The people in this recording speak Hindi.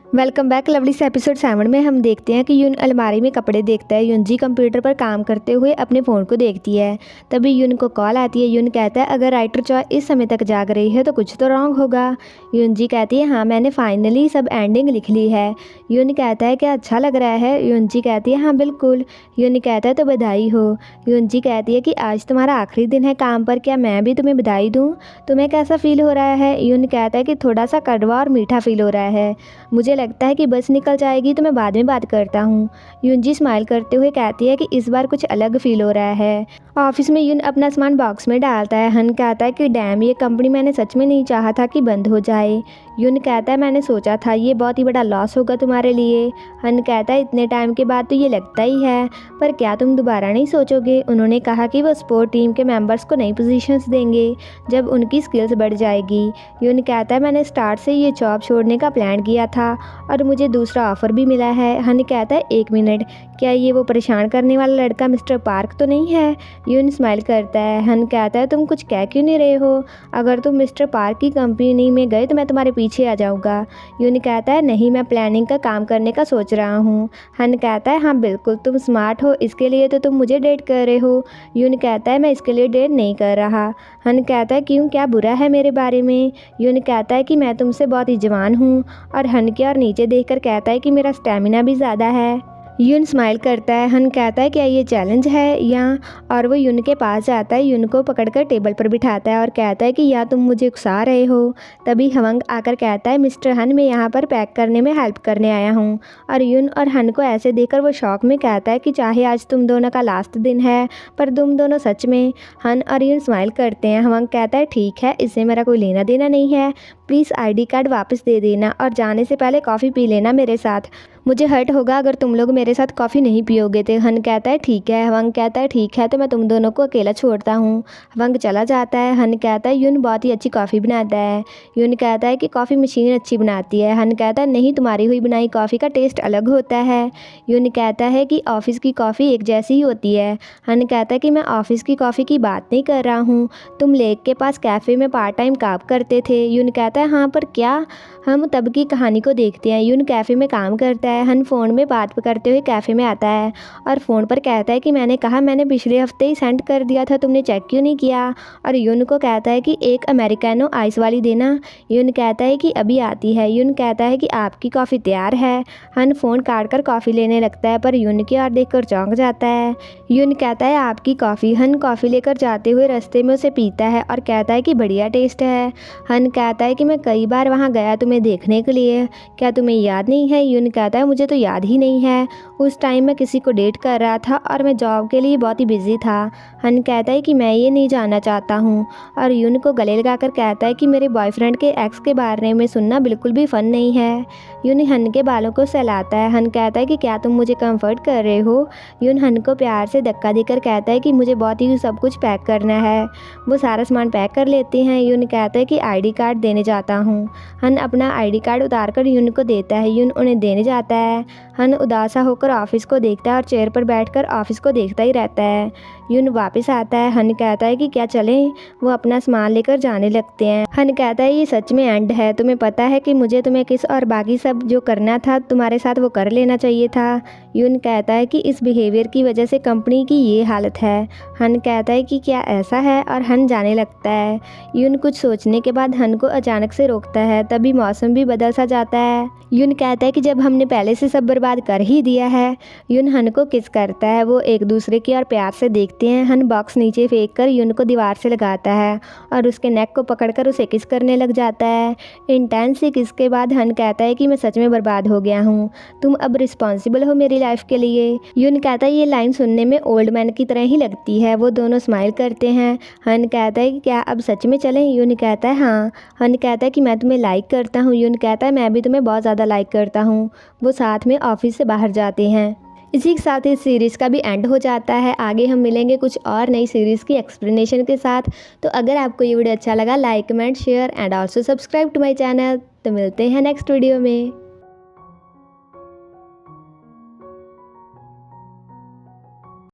वेलकम बैक लवली से एपिसोड 7 में हम देखते हैं कि यून अलमारी में कपड़े देखता है। युनजी कंप्यूटर पर काम करते हुए अपने फ़ोन को देखती है। तभी यून को कॉल आती है। यून कहता है अगर राइटर चॉय इस समय तक जाग रही है तो कुछ तो रॉन्ग होगा। युनजी कहती है हाँ मैंने फाइनली सब एंडिंग लिख ली है। यून कहता है क्या अच्छा लग रहा है। युनजी कहती है हाँ बिल्कुल। यून कहता है तो बधाई हो। युनजी कहती है कि आज तुम्हारा आखिरी दिन है काम पर, क्या मैं भी तुम्हें बधाई दूँ। तुम्हें कैसा फील हो रहा है। यून कहता है कि थोड़ा सा कड़वा और मीठा फील हो रहा है। मुझे लगता है कि बस निकल जाएगी तो मैं बाद में बात करता हूँ। युनजी स्माइल करते हुए कहती है कि इस बार कुछ अलग फील हो रहा है। ऑफिस में यून अपना सामान बॉक्स में डालता है। हन कहता है कि डैम ये कंपनी मैंने सच में नहीं चाहा था कि बंद हो जाए। यून कहता है मैंने सोचा था ये बहुत ही बड़ा लॉस होगा तुम्हारे लिए। हन कहता है इतने टाइम के बाद तो ये लगता ही है, पर क्या तुम दोबारा नहीं सोचोगे। उन्होंने कहा कि वो स्पोर्ट टीम के मेंबर्स को नई पोजीशंस देंगे जब उनकी स्किल्स बढ़ जाएगी। यून कहता है मैंने स्टार्ट से ये जॉब छोड़ने का प्लान किया था और मुझे दूसरा ऑफर भी मिला है। हन कहता है एक मिनट, क्या ये वो परेशान करने वाला लड़का मिस्टर पार्क तो नहीं है। यून स्माइल करता है। हन कहता है तुम कुछ कह क्यों नहीं रहे हो। अगर तुम मिस्टर पार्क की कंपनी में गए तो मैं तुम्हारे पीछे आ जाऊंगा। यून कहता है नहीं, मैं प्लानिंग का काम करने का सोच रहा हूँ। हन कहता है हाँ बिल्कुल, तुम स्मार्ट हो, इसके लिए तो तुम मुझे डेट कर रहे हो। यून कहता है मैं इसके लिए डेट नहीं कर रहा। हन कहता है क्यों, क्या बुरा है मेरे बारे में। यून कहता है कि मैं तुमसे बहुत ही जवान हूँ। और हन के और नीचे देखकर कहता है कि मेरा स्टेमिना भी ज़्यादा है। यून स्माइल करता है। हन कहता है क्या ये चैलेंज है या, और वो यून के पास जाता है, यून को पकड़कर टेबल पर बिठाता है और कहता है कि या तुम मुझे उकसा रहे हो। तभी हवंग आकर कहता है मिस्टर हन मैं यहाँ पर पैक करने में हेल्प करने आया हूँ। और यून और हन को ऐसे देखकर वो शौक में कहता है कि चाहे आज तुम दोनों का लास्ट दिन है पर तुम दोनों सच में। हन और यून स्माइल करते हैं। हवंग कहता है ठीक है, इससे मेरा कोई लेना देना नहीं है, प्लीज़ ID कार्ड वापस दे देना और जाने से पहले कॉफ़ी पी लेना मेरे साथ। मुझे हर्ट होगा अगर तुम लोग मेरे साथ कॉफ़ी नहीं पियोगे। तो हन कहता है ठीक है। हवंग कहता है ठीक है तो मैं तुम दोनों को अकेला छोड़ता हूँ। हवंग चला जाता है। हन कहता है यून बहुत ही अच्छी कॉफ़ी बनाता है। यून कहता है कि कॉफ़ी मशीन अच्छी बनाती है। हन कहता है नहीं, तुम्हारी हुई बनाई कॉफ़ी का टेस्ट अलग होता है। यून कहता है कि ऑफ़िस की कॉफ़ी एक जैसी ही होती है। हन कहता है कि मैं ऑफ़िस की कॉफ़ी की बात नहीं कर रहा हूँ, तुम लेक के पास कैफ़े में पार्ट टाइम काम करते थे। यून कहता है हाँ पर क्या। हम तब की कहानी को देखते हैं। यून कैफ़े में काम करता है। हन फ़ोन में बात करते हुए कैफ़े में आता है और फ़ोन पर कहता है कि मैंने कहा मैंने पिछले हफ्ते ही सेंड कर दिया था, तुमने चेक क्यों नहीं किया। और यून को कहता है कि एक अमेरिकानो आइस वाली देना। यून कहता है कि अभी आती है। यून कहता है कि आपकी कॉफ़ी तैयार है। हन फ़ोन काट कर कॉफ़ी लेने लगता है पर यून की ओर देखकर चौंक जाता है। यून कहता है आपकी कॉफ़ी। हन कॉफ़ी लेकर जाते हुए रास्ते में उसे पीता है और कहता है कि बढ़िया टेस्ट है। हन कहता है कि मैं कई बार वहाँ गया तुम्हें देखने के लिए, क्या तुम्हें याद नहीं है। यून कहता है मुझे तो याद ही नहीं है, उस टाइम मैं किसी को डेट कर रहा था और मैं जॉब के लिए बहुत ही बिजी था। हन कहता है कि मैं ये नहीं जानना चाहता हूँ और यून को गले लगाकर कहता है कि मेरे बॉयफ्रेंड के एक्स के बारे में सुनना बिल्कुल भी फन नहीं है। यून हन के बालों को सहलाता है। हन कहता है कि क्या तुम मुझे कंफर्ट कर रहे हो। यून हन को प्यार से धक्का देकर कहता है कि मुझे बहुत ही सब कुछ पैक करना है। वो सारा सामान पैक कर लेते हैं। यून कहता है कि ID कार्ड देने जाता हूँ। हन अपना ID कार्ड उतार कर यून को देता है। यून उन्हें देने जाता है। हन उदासा होकर ऑफिस को देखता है और चेयर पर बैठकर ऑफिस को देखता ही रहता है। यून वापस आता है। हन कहता है कि क्या चलें। वो अपना सामान लेकर जाने लगते हैं। हन कहता है ये सच में एंड है, तुम्हें पता है कि मुझे तुम्हें किस और बाकी सब जो करना था तुम्हारे साथ वो कर लेना चाहिए था। यून कहता है कि इस बिहेवियर की वजह से कंपनी की ये हालत है। हन कहता है कि क्या ऐसा है और हन जाने लगता है। यून कुछ सोचने के बाद हन को अचानक से रोकता है। तभी मौसम भी बदल सा जाता है। यून कहता है कि जब हमने पहले से सब बर्बाद कर ही दिया है। यून हन को किस करता है। वो एक दूसरे की ओर प्यार से देखते हैं। हन बॉक्स नीचे फेंक कर यून को दीवार से लगाता है और उसके नेक को पकड़कर उसे किस करने लग जाता है। इंटेंस सी किस के बाद हन कहता है कि मैं सच में बर्बाद हो गया हूँ, तुम अब रिस्पॉन्सिबल हो मेरी लाइफ के लिए। यून कहता है ये लाइन सुनने में ओल्ड मैन की तरह ही लगती है। वो दोनों स्माइल करते हैं। हन कहता है कि क्या अब सच में चलें। यून कहता है हाँ। हन कहता है कि मैं तुम्हें लाइक करता हूँ। यून कहता है मैं भी तुम्हें बहुत ज़्यादा लाइक करता हूँ। वो साथ में ऑफिस से बाहर जाते हैं। इसी के साथ इस सीरीज़ का भी एंड हो जाता है। आगे हम मिलेंगे कुछ और नई सीरीज़ की एक्सप्लेनेशन के साथ। तो अगर आपको ये वीडियो अच्छा लगा, like comment share and also subscribe to my channel. तो मिलते हैं नेक्स्ट वीडियो में।